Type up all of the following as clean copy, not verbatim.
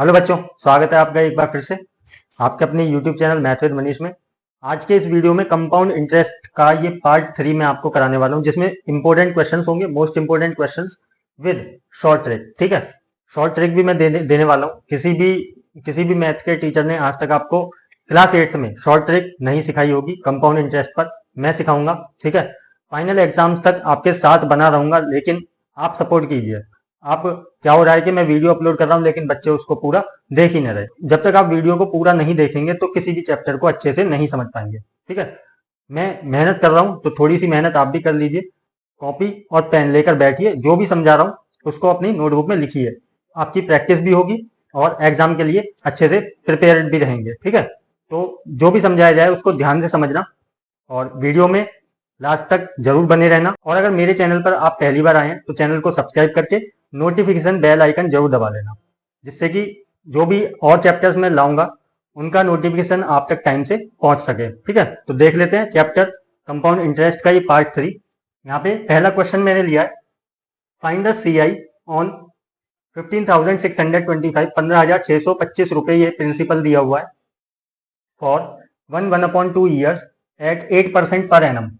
Hello बच्चों, स्वागत है आपका एक बार फिर से आपके अपने YouTube channel math with Manish में। आज के इस वीडियो में कंपाउंड इंटरेस्ट का ये पार्ट 3 में आपको कराने वाला हूँ, जिसमें इंपॉर्टेंट क्वेश्चंस होंगे, most important questions with short trick. ठीक है, शॉर्ट ट्रिक भी मैं देने वाला हूँ। किसी भी मैथ के टीचर ने आज तक आपको क्लास 8th में शॉर्ट ट्रिक नहीं सिखाई होगी कंपाउंड इंटरेस्ट पर, मैं सिखाऊंगा। ठीक है, फाइनल एग्जाम्स तक आपके साथ बना रहूंगा, लेकिन आप सपोर्ट कीजिए। आप क्या हो रहा है कि मैं वीडियो अपलोड कर रहा हूं लेकिन बच्चे उसको पूरा देख ही नहीं रहे। जब तक आप वीडियो को पूरा नहीं देखेंगे तो किसी भी चैप्टर को अच्छे से नहीं समझ पाएंगे। ठीक है, मैं मेहनत कर रहा हूं तो थोड़ी सी मेहनत आप भी कर लीजिए। कॉपी और पेन लेकर बैठिए, जो भी समझा रहा हूं उसको अपनी नोटबुक में लिखिए। आपकी प्रैक्टिस भी होगी और एग्जाम के लिए अच्छे से प्रिपेयर्ड भी रहेंगे। ठीक है, तो जो भी समझाया जाए उसको ध्यान से समझना और वीडियो में लास्ट तक जरूर बने रहना। और अगर मेरे चैनल पर आप पहली बार आए हैं तो चैनल को सब्सक्राइब करके नोटिफिकेशन बेल आइकन जरूर दबा लेना, जिससे कि जो भी और चैप्टर्स मैं लाऊंगा उनका नोटिफिकेशन आप तक टाइम से पहुंच सके। ठीक है, तो देख लेते हैं चैप्टर कंपाउंड इंटरेस्ट का ये पार्ट 3। यहाँ पे पहला क्वेश्चन मैंने लिया है, फाइंड द CI ऑन 15,625, 15,625 रुपए ये प्रिंसिपल दिया हुआ है फॉर 1/2 ईयर्स एट 8% पर annum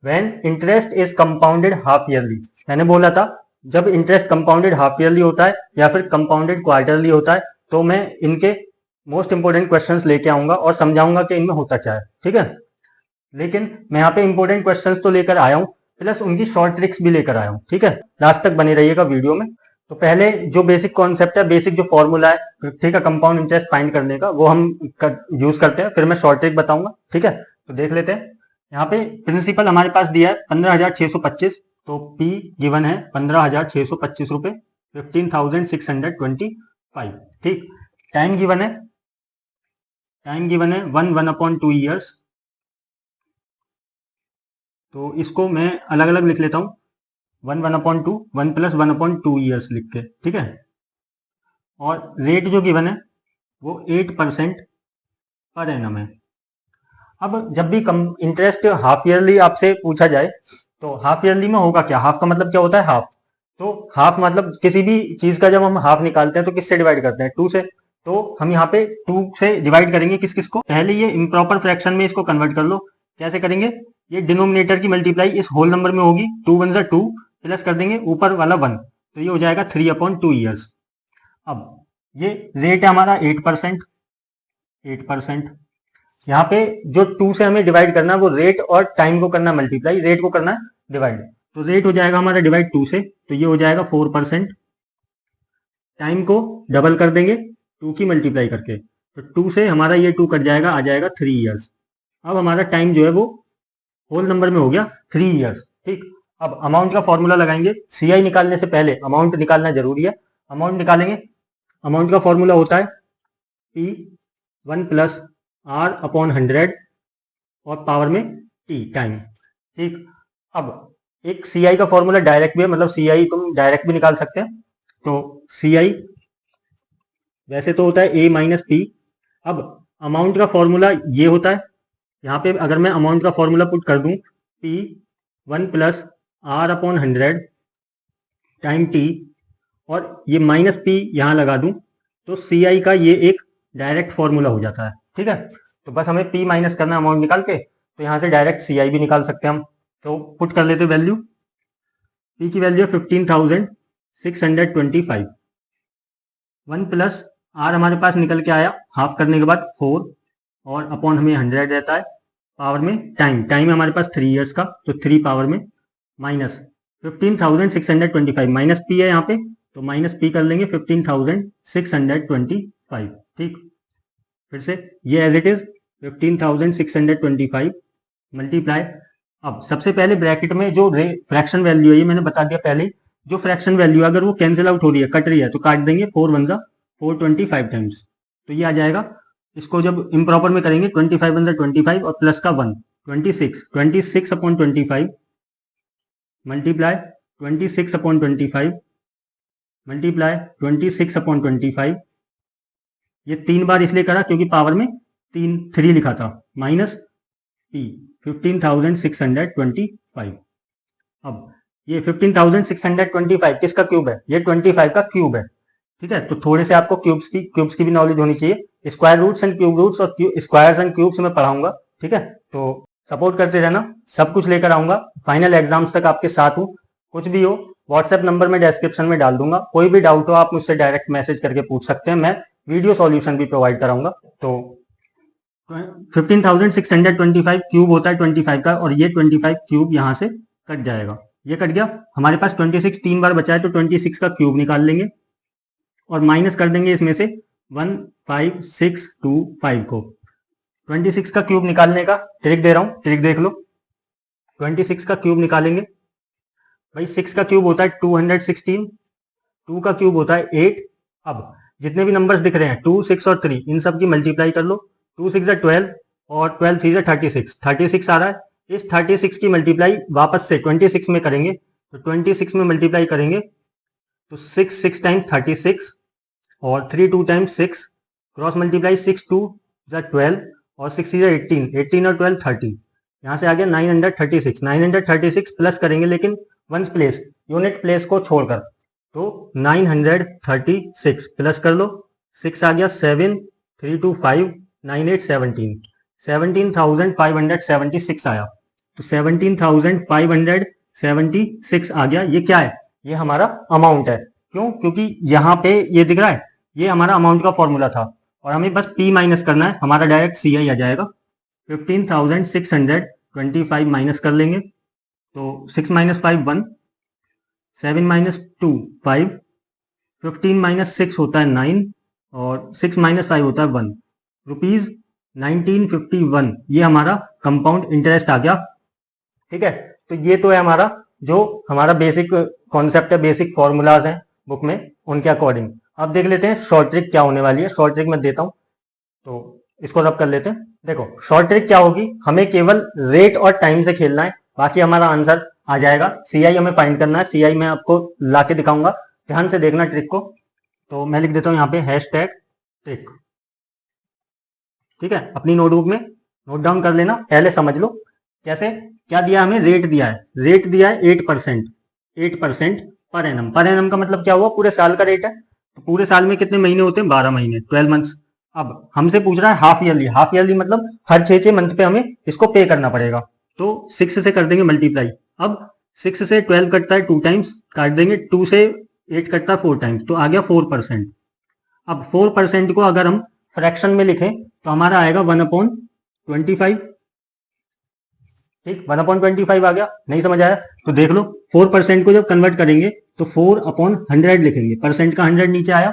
when interest is compounded half yearly. मैंने बोला था जब इंटरेस्ट कंपाउंडेड हाफ ईयरली होता है या फिर कंपाउंडेड क्वार्टरली होता है तो मैं इनके मोस्ट इंपोर्टेंट क्वेश्चंस लेके आऊंगा और समझाऊंगा कि इनमें होता क्या है। ठीक है, लेकिन मैं यहाँ पे इंपोर्टेंट क्वेश्चंस तो लेकर आया हूँ, प्लस उनकी शॉर्ट ट्रिक्स भी लेकर आया हूँ। ठीक है, लास्ट तक बने रहिएगा वीडियो में। तो पहले जो बेसिक कॉन्सेप्ट है, बेसिक जो फॉर्मूला है, ठीक है, कंपाउंड इंटरेस्ट फाइंड करने का, वो हम यूज करते हैं, फिर मैं शॉर्ट ट्रिक बताऊंगा। ठीक है, तो देख लेते हैं। यहाँ पे प्रिंसिपल हमारे पास दिया है 15,625, तो P गिवन है 15,625 रुपए, 15,625। ठीक, टाइम गिवन है 1/2 ईयर्स। तो इसको मैं अलग अलग लिख लेता हूं, 1/2, 1 + 1/2 ईयर्स लिख के। ठीक है, और रेट जो गिवन है वो 8% पर एनम है। अब जब भी कम इंटरेस्ट हाफ ईयरली आपसे पूछा जाए तो हाफ ईयरली में होगा क्या, हाफ का मतलब क्या होता है, हाफ। तो हाफ मतलब किसी भी चीज का जब हम हाफ निकालते हैं तो किससे डिवाइड करते हैं, 2 से। तो हम यहाँ पे 2 से डिवाइड करेंगे किस किस को, पहले ये इम्प्रॉपर फ्रैक्शन में इसको कन्वर्ट कर लो। कैसे करेंगे, ये डिनोमिनेटर की मल्टीप्लाई इस होल नंबर में होगी, 2 × 2 प्लस कर देंगे ऊपर वाला 1, तो ये हो जाएगा 3/2 ईयर्स। अब ये रेट है हमारा 8%। यहाँ पे जो 2 से हमें डिवाइड करना है वो रेट और टाइम को करना मल्टीप्लाई, रेट को करना डिवाइड। तो रेट हो जाएगा हमारा डिवाइड 2 से, तो ये हो जाएगा 4%। टाइम को डबल कर देंगे 2 की मल्टीप्लाई करके, तो 2 से हमारा ये 2 कट जाएगा, आ जाएगा 3 ईयर्स। अब हमारा टाइम जो है वो होल नंबर में हो गया 3 ईयर्स। ठीक, अब अमाउंट का फॉर्मूला लगाएंगे। CI निकालने से पहले अमाउंट निकालना जरूरी है। अमाउंट निकालेंगे, अमाउंट का फॉर्मूला होता है P1 + R/100 और पावर में T टाइम। ठीक, अब एक CI का फॉर्मूला डायरेक्ट भी है, मतलब CI तुम डायरेक्ट भी निकाल सकते हैं। तो CI वैसे तो होता है A - P। अब अमाउंट का फॉर्मूला ये होता है, यहाँ पे अगर मैं अमाउंट का फॉर्मूला पुट कर दूं P1 + R/100 टाइम T और ये -P यहाँ लगा दूं, तो CI का ये एक डायरेक्ट फॉर्मूला हो जाता है। ठीक है, तो बस हमें P माइनस करना अमाउंट निकाल के, तो यहाँ से डायरेक्ट CI भी निकाल सकते हैं हम। तो पुट कर लेते वैल्यू, P की वैल्यू है 15,625, 1 + R हमारे पास निकल के आया हाफ करने के बाद 4, और अपॉन हमें 100 रहता है, पावर में टाइम है हमारे पास 3 ईयर्स का, तो 3 पावर में माइनस 15,625 माइनस P है यहाँ पे, तो -P कर लेंगे 15,625। ठीक, फिर से ये एज इट इज 15,625 मल्टीप्लाई। अब सबसे पहले ब्रैकेट में जो फ्रैक्शन वैल्यू है, ये मैंने बता दिया पहले, जो फ्रैक्शन वैल्यू अगर वो कैंसिल आउट हो रही है, कट रही है, तो काट देंगे 4 × 1 = 425 टाइम्स, तो ये आ जाएगा। इसको जब इम्प्रॉपर में करेंगे 25 × 25 और प्लस का 1, 26/25 मल्टीप्लाई 26/25 मल्टीप्लाई 26/25। ये 3 बार इसलिए करा क्योंकि पावर में 3 लिखा था, माइनस P 15,625। अब ये 15,625 किसका क्यूब है, ये 25 का क्यूब है। ठीक है, तो थोड़े से आपको क्यूब्स की भी नॉलेज होनी चाहिए। Square roots and cube roots और स्क्वायर्स एंड क्यूब्स में पढ़ाऊंगा। ठीक है, तो सपोर्ट करते रहना, सब कुछ लेकर आऊंगा, फाइनल एग्जाम्स तक आपके साथ हूँ। कुछ भी हो व्हाट्सएप नंबर में डिस्क्रिप्शन में डाल दूंगा, कोई भी डाउट हो आप मुझसे डायरेक्ट मैसेज करके पूछ सकते हैं, मैं वीडियो सॉल्यूशन भी प्रोवाइड कराऊंगा। तो 15,625 क्यूब होता है 25 का, और ये 25 क्यूब यहाँ से कट जाएगा, ये कट गया। हमारे पास 26 तीन बार बचा है, तो 26 का क्यूब निकाल लेंगे और माइनस कर देंगे इसमें से 15625 को। 26 का क्यूब निकालने का ट्रिक दे रहा हूं, ट्रिक देख लो। 26 का क्यूब निकालेंगे भाई, 6 का क्यूब होता है 216, 2 का क्यूब होता है 8। अब जितने भी नंबर्स दिख रहे हैं 2, 6 और 3, इन सब की मल्टीप्लाई कर लो। 2 6 12 और 12 3 36, 36 आ रहा है। इस 36 की मल्टीप्लाई वापस से 26 में करेंगे, तो 26 में मल्टीप्लाई करेंगे तो 6 6 टाइम्स 36 और 3 2 टाइम्स 6, क्रॉस मल्टीप्लाई 6 2 12 और 6 18, 18 और 12 30, यहाँ से आ गया 936। 936 प्लस करेंगे लेकिन वंस प्लेस, यूनिट प्लेस को छोड़कर, तो 936 प्लस कर लो, 6 आ गया 7 3 2 5 9 8 17, 17,576 आया। तो 17,576 आ गया। ये क्या है? ये हमारा अमाउंट है। क्यों? क्योंकि यहाँ पे ये दिख रहा है, ये हमारा अमाउंट का फॉर्मूला था और हमें बस P माइनस करना है, हमारा डायरेक्ट CI आ जाएगा। 15,625 माइनस कर लेंगे, तो 6 माइनस 5 1, 7 माइनस 2 5, 15 माइनस 6 होता है 9 और 6 माइनस 5 होता है 1, रुपीज 1951। ये हमारा कंपाउंड इंटरेस्ट आ गया। ठीक है, तो ये तो है हमारा जो हमारा बेसिक कॉन्सेप्ट है, बेसिक फॉर्मूलाज हैं बुक में, उनके अकॉर्डिंग। अब देख लेते हैं शॉर्ट ट्रिक क्या होने वाली है। शॉर्ट ट्रिक मैं देता हूं, तो इसको रब कर लेते हैं। देखो शॉर्ट ट्रिक क्या होगी, हमें केवल रेट और टाइम से खेलना है, बाकी हमारा आंसर आ जाएगा। CI हमें फाइंड करना है, CI मैं आपको लाके दिखाऊंगा, ध्यान से देखना ट्रिक को। तो मैं लिख देता हूं यहाँ पे #ट्रिक। ठीक है, अपनी नोटबुक में नोट डाउन कर लेना, पहले समझ लो कैसे। क्या दिया हमें? रेट दिया है, रेट दिया है 8%, 8% पर एनम। पर एनम का मतलब क्या हुआ? पूरे साल का रेट है। तो पूरे साल में कितने महीने होते हैं? 12 महीने, 12 मंथ्स। अब हमसे पूछ रहा है हाफ ईयरली। हाफ ईयरली मतलब हर 6 मंथ पे हमें इसको पे करना पड़ेगा। तो 6 से कर देंगे मल्टीप्लाई। अब 6 से 12 कटता है 2 टाइम्स, काट देंगे। 2 से 8 कटता है 4 टाइम्स, तो आ गया 4%। अब 4% को अगर हम फ्रैक्शन में लिखें तो हमारा आएगा 1/25। ठीक, 1/25 आ गया। नहीं समझ आया तो देख लो, 4% को जब कन्वर्ट करेंगे तो 4/100 लिखेंगे, परसेंट का 100 नीचे आया।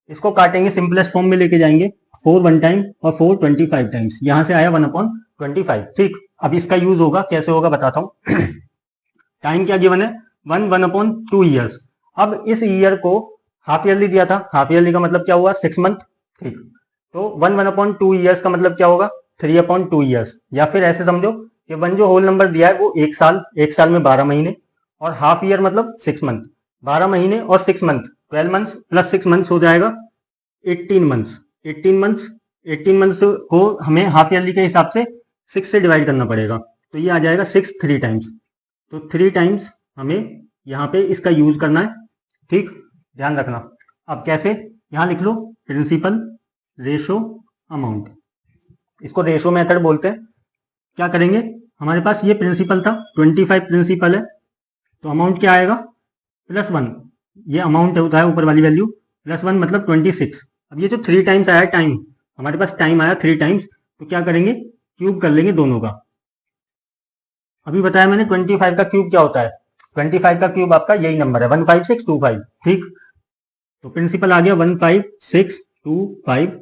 इसको काटेंगे, सिंपलेस्ट फॉर्म में लेके जाएंगे, 4 1 टाइम और 4 25 टाइम्स, यहां से आया 1/25। ठीक, अब इसका यूज होगा, कैसे होगा बताता हूं। टाइम क्या गिवन है? 1/2 ईयर्स। अब इस ईयर को हाफ ईयरली दिया था, हाफ ईयरली का मतलब क्या हुआ? 6 मंथ। ठीक, तो 1/2 ईयर्स का मतलब क्या होगा? 3/2 ईयर्स। या फिर ऐसे समझो कि 1 जो होल नंबर दिया है वो 1 साल, 1 साल में 12 महीने, और हाफ ईयर मतलब 6 मंथ। 12 महीने और 6 मंथ, 12 मंथ्स प्लस 6 मंथ्स हो जाएगा 18 मंथ्स। 18 मंथ्स, 18 मंथ्स को हमें हाफ ईयरली के हिसाब से 6 से डिवाइड करना पड़ेगा, तो ये आ जाएगा 6 3 टाइम्स। तो 3 टाइम्स हमें यहाँ पे इसका यूज करना है। ठीक, ध्यान रखना। अब कैसे? यहां लिख लो प्रिंसिपल रेशो अमाउंट, इसको रेशो मेथड बोलते हैं। क्या करेंगे? हमारे पास ये प्रिंसिपल था, 25 प्रिंसिपल है, तो अमाउंट क्या आएगा? +1। ये अमाउंट होता है ऊपर वाली वैल्यू, +1 मतलब 26। अब ये जो 3 टाइम्स आया टाइम, हमारे पास टाइम आया 3 टाइम्स, तो क्या करेंगे? क्यूब कर लेंगे दोनों का। अभी बताया मैंने 25 का क्यूब क्या होता है। 25 का क्यूब आपका यही नंबर है, 15625। ठीक, तो प्रिंसिपल आ गया 15625,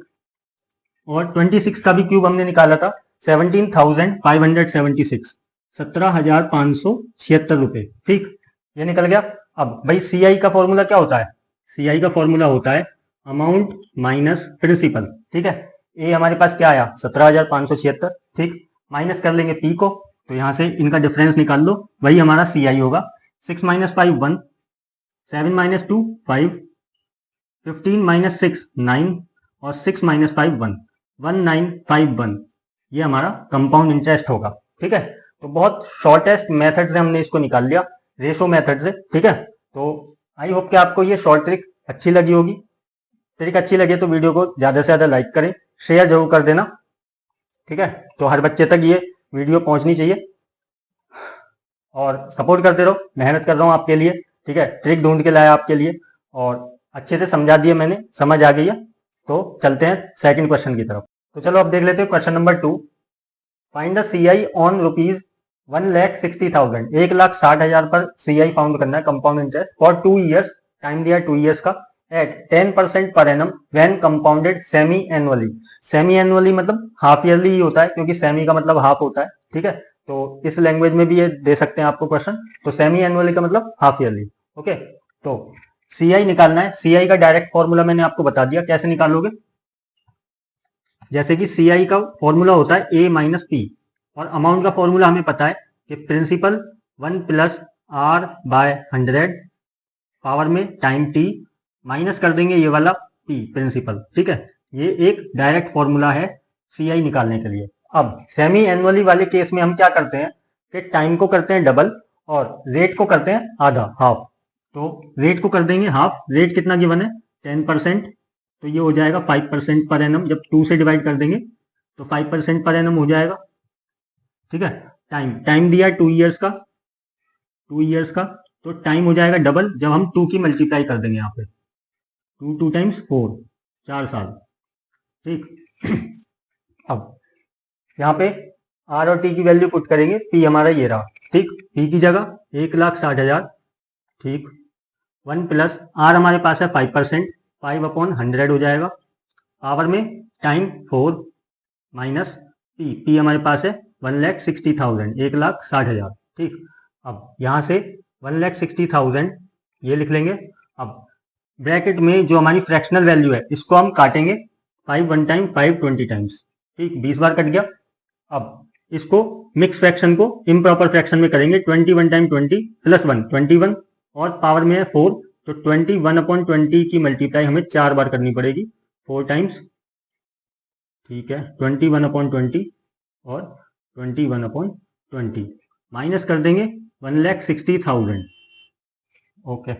और 26 का भी क्यूब हमने निकाला था 17,576, 17,576 रुपए। ठीक, ये निकल गया। अब भाई CI का फॉर्मूला क्या होता है? CI का फॉर्मूला होता है अमाउंट माइनस प्रिंसिपल। ठीक है, ए हमारे पास क्या आया? 17,576। ठीक, माइनस कर लेंगे P को, तो यहां से इनका डिफरेंस निकाल लो, वही हमारा CI होगा। 6 माइनस 5 1, 7 माइनस 2 5, 15 माइनस 6 9, और 6 माइनस 5 1, 1951। ये हमारा कंपाउंड इंटरेस्ट होगा। ठीक है, तो बहुत शॉर्टेस्ट मेथड से हमने इसको निकाल लिया, रेशो मेथड से। ठीक है, तो आई होप कि आपको ये शॉर्ट ट्रिक अच्छी लगी होगी। ट्रिक अच्छी लगे तो वीडियो को ज़्यादा से ज़्यादा लाइक करें, शेयर जरूर कर देना, ठीक है। तो हर बच्चे तक ये वीडियो पहुंचनी चाहिए और सपोर्ट करते रहो। मेहनत कर रहा हूँ आपके लिए, ठीक है। ट्रिक ढूंढ के लाया आपके लिए और अच्छे से समझा दिया मैंने, समझ आ गई है। तो चलते हैं सेकंड क्वेश्चन की तरफ। तो चलो अब देख लेते हैं question number 2। Find the CI on ₹1,60,000। 1,60,000 पर CI फाउंड करना है, compound interest for 2 years, time दिया 2 ईयर्स का, एट 10% पर annum when compounded semi annually. Semi annually मतलब हाफ ईयरली ही होता है, क्योंकि सेमी का मतलब हाफ होता है, ठीक है। तो इस लैंग्वेज में भी ये दे सकते हैं आपको क्वेश्चन। तो सेमी एनुअली का मतलब हाफ ईयरली, ओके। तो CI निकालना है। CI का डायरेक्ट फॉर्मूला मैंने आपको बता दिया, कैसे निकालोगे। जैसे कि CI का फॉर्मूला होता है A माइनस P, और अमाउंट का फॉर्मूला हमें पता है कि प्रिंसिपल 1 प्लस R/100 पावर में टाइम T, माइनस कर देंगे ये वाला P प्रिंसिपल, ठीक है। ये एक डायरेक्ट फॉर्मूला है CI निकालने के लिए। अब सेमी एनुअली वाले केस में हम क्या करते हैं कि टाइम को करते हैं डबल और रेट को करते हैं आधा, हाफ। तो रेट को कर देंगे हाफ। रेट कितना गिवन है, 10%, तो ये हो जाएगा 5% पर एनम। जब 2 से डिवाइड कर देंगे तो 5% पर एनम हो जाएगा, ठीक है। टाइम दिया 2 ईयर्स का, 2 ईयर्स का, तो टाइम हो जाएगा डबल जब हम 2 की मल्टीप्लाई कर देंगे यहाँ पे। 2 टाइम्स 4, 4 साल, ठीक। अब यहाँ पे R और T की वैल्यू पुट करेंगे। P हमारा ये रहा, ठीक। P की जगह 1,60,000, ठीक। 1 प्लस R हमारे पास है 5%, 5/100 हो जाएगा। पावर में टाइम 4 माइनस P हमारे पास है 1,60,000, 1,60,000, ठीक। अब यहाँ से 1,60,000 ये लिख लेंगे। अब ब्रैकेट में जो हमारी फ्रैक्शनल वैल्यू है इसको हम काटेंगे, 5 1 टाइम, 5 20 टाइम्स, ठीक। 20 बार कट गया। अब इसको मिक्स फ्रैक्शन को इम्प्रॉपर फ्रैक्शन में करेंगे। 21 टाइम 20 प्लस 1 21, और पावर में है 4, तो 21/20 की मल्टीप्लाई हमें 4 बार करनी पड़ेगी, 4 टाइम्स, ठीक है। 21/20 और 21/20 माइनस कर देंगे 1,60,000, ओके।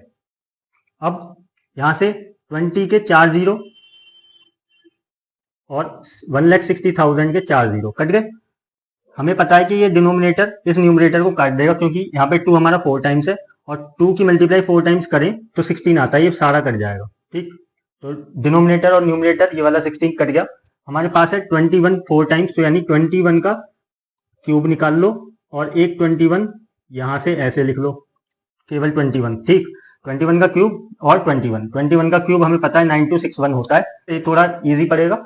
अब यहां से 20 के 4 जीरो और 1,60,000 के 4 जीरो कट गए। हमें पता है कि ये डिनोमिनेटर इस न्यूमरेटर को काट देगा, क्योंकि यहाँ पे 2 हमारा 4 टाइम्स है और 2 की मल्टीप्लाई 4 टाइम्स करें तो 16 आता है, ये सारा कट जाएगा, ठीक। तो डिनोमिनेटर और न्यूमरेटर ये वाला 16 कट गया। हमारे पास है 21 4 टाइम्स, तो यानी 21 का क्यूब निकाल लो और एक 21 यहां से ऐसे लिख लो, केवल 21, ठीक। 21 का क्यूब और 21 का क्यूब हमें पता है 9261 होता है, ये थोड़ा इजी पड़ेगा।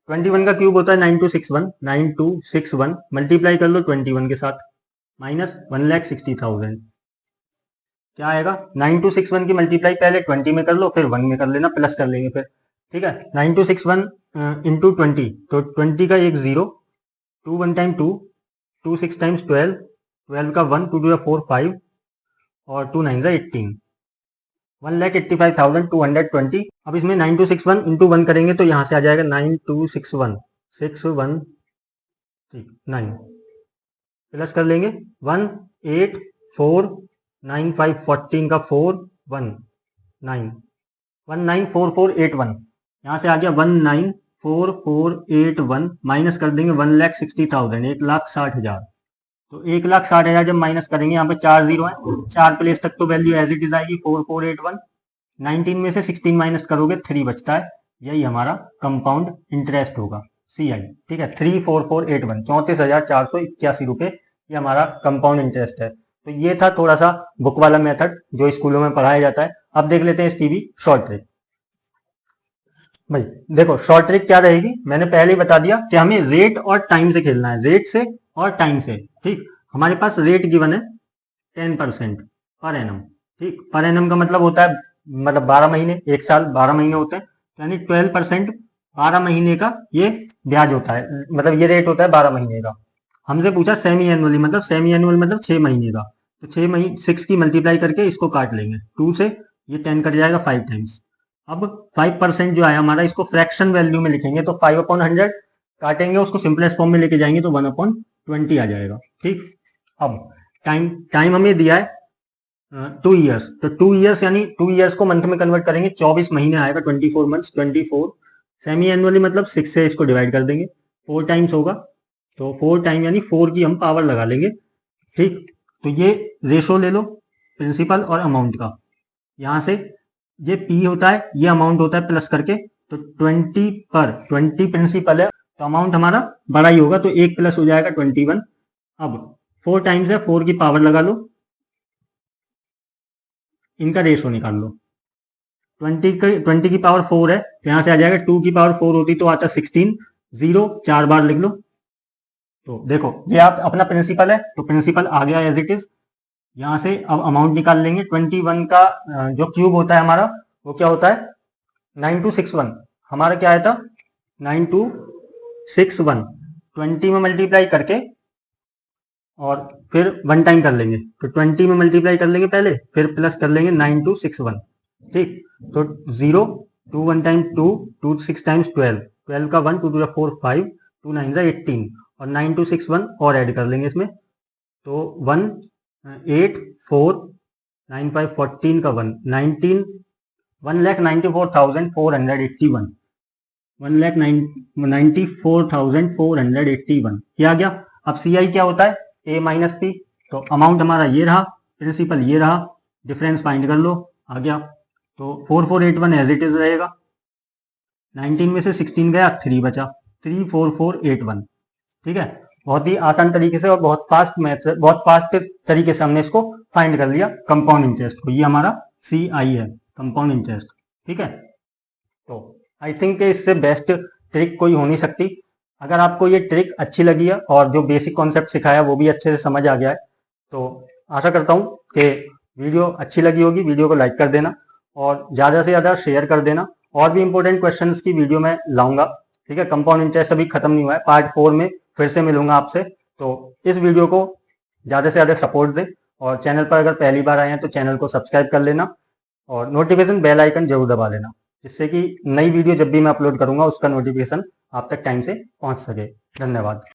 21 का क्यूब होता है 9261 मल्टीप्लाई कर लो 21 के साथ, माइनस 1,60,000 क्या आएगा। 9261 की मल्टीप्लाई पहले 20 में कर लो, फिर 1 में कर लेना, प्लस कर लेंगे फिर, ठीक है। 9261 इंटू 20, तो 20 का एक 0, 2 1 टाइम 2, 2 6 टाइम्स 12, 12 का 1, 2 2 4 5 और 2 9 18, 1,85,220। अब इसमें 9261 इंटू 1 करेंगे तो यहाँ से आ जाएगा 9261 61 9, प्लस कर लेंगे 1,8,4,9,5 14 का 4 1 9 194481, यहाँ से आ गया 194481, माइनस कर देंगे 1,60,000, 1,60,000। तो 1,60,000 जब माइनस करेंगे, यहाँ पे 4 जीरो है, 4 प्लेस तक तो वैल्यू एज इट इज आएगी 4481। 19 में से 16 माइनस करोगे 3 बचता है, यही हमारा कंपाउंड इंटरेस्ट होगा CI, ठीक है। 34481, 34,481 रुपए ये हमारा कंपाउंड इंटरेस्ट है। तो ये था थोड़ा सा बुक वाला मेथड जो स्कूलों में पढ़ाया जाता है। अब देख लेते हैं इसकी भी शॉर्ट ट्रिक। भाई देखो शॉर्ट ट्रिक क्या रहेगी, मैंने पहले ही बता दिया कि हमें रेट और टाइम से खेलना है, रेट से और टाइम से, ठीक। हमारे पास रेट गिवन है 10% पर एनम, ठीक। पर एनम का मतलब होता है, मतलब 12 महीने, एक साल 12 महीने होते हैं, यानी 12% 12 महीने का ये ब्याज होता है, मतलब ये रेट होता है 12 महीने का। हमसे पूछा सेमी एनुअली, मतलब सेमी एनुअल मतलब 6 महीने का, तो 6 महीने 6 की मल्टीप्लाई करके इसको काट लेंगे, 2 से ये 10 कट जाएगा 5 टाइम्स। अब 5% जो आया हमारा, इसको फ्रैक्शन वैल्यू में लिखेंगे, तो 5/100 काटेंगे, उसको सिंपलेस्ट फॉर्म में लेके जाएंगे तो 1/20 आ जाएगा, ठीक। अब टाइम हमें दिया है 2 ईयर्स, तो 2 ईयर्स यानी 2 ईयर्स को मंथ में कन्वर्ट करेंगे, 24 महीने आएगा, 24 मंथ्स, 24 सेमी एनुअली मतलब 6 से इसको डिवाइड कर देंगे, 4 टाइम्स होगा, तो 4 टाइम यानी 4 की हम पावर लगा लेंगे। ठीक, तो ये रेशो ले लो प्रिंसिपल और अमाउंट का, यहां से ये पी होता है, ये अमाउंट होता है प्लस करके, तो 20 पर 20 प्रिंसिपल है तो अमाउंट हमारा बड़ा ही होगा, तो 1 प्लस हो जाएगा 21। अब 4 टाइम्स है, 4 की पावर लगा लो, इनका रेशो निकाल लो। 20 की पावर 4 है तो यहां से आ जाएगा, 2 की पावर 4 होती तो आता 16, 0 4 बार लिख लो। तो देखो ये आप अपना प्रिंसिपल है तो प्रिंसिपल आ गया एज इट इज। यहां से अब अमाउंट निकाल लेंगे। 21 का जो क्यूब होता है हमारा वो क्या होता है, 9261। हमारा क्या आया था, 9261, 20 में मल्टीप्लाई करके और फिर 1 टाइम कर लेंगे, तो 20 में मल्टीप्लाई कर लेंगे पहले, फिर प्लस कर लेंगे 9261। ठीक, तो 0 2 1 टाइम 2 2 6 टाइम्स 12, 12 का 1 2 2 4 5 2 9 18 और 9261 और ऐड कर लेंगे इसमें, तो 1 8 4 9 5 14 का 1 19 1,94,481, 1,94,481 ये आ गया। अब सी आई क्या होता है, ए माइनस पी, तो अमाउंट हमारा ये रहा, प्रिंसिपल ये रहा, डिफरेंस फाइंड कर लो, आ गया। तो 4481 एज इट इज रहेगा, 19 में से 16 गया, 3 बचा, 34481। ठीक है, बहुत ही आसान तरीके से और बहुत फास्ट मेथड, बहुत फास्ट तरीके से हमने इसको फाइंड कर लिया कंपाउंड इंटरेस्ट को। ये हमारा सी आई है, कंपाउंड इंटरेस्ट। ठीक है, तो आई थिंक इससे बेस्ट ट्रिक कोई हो नहीं सकती। अगर आपको ये ट्रिक अच्छी लगी है और जो बेसिक कॉन्सेप्ट सिखाया वो भी अच्छे से समझ आ गया है, तो आशा करता हूँ कि वीडियो अच्छी लगी होगी। वीडियो को लाइक कर देना और ज़्यादा से ज़्यादा शेयर कर देना। और भी इंपॉर्टेंट क्वेश्चंस की वीडियो मैं लाऊंगा। ठीक है, कंपाउंड इंटरेस्ट अभी खत्म नहीं हुआ है, पार्ट 4 में फिर से मिलूंगा आपसे। तो इस वीडियो को ज़्यादा से ज़्यादा सपोर्ट दें और चैनल पर अगर पहली बार आए हैं तो चैनल को सब्सक्राइब कर लेना और नोटिफिकेशन बेल आइकन जरूर दबा लेना, जिससे कि नई वीडियो जब भी मैं अपलोड करूंगा उसका नोटिफिकेशन आप तक टाइम से पहुंच सके। धन्यवाद।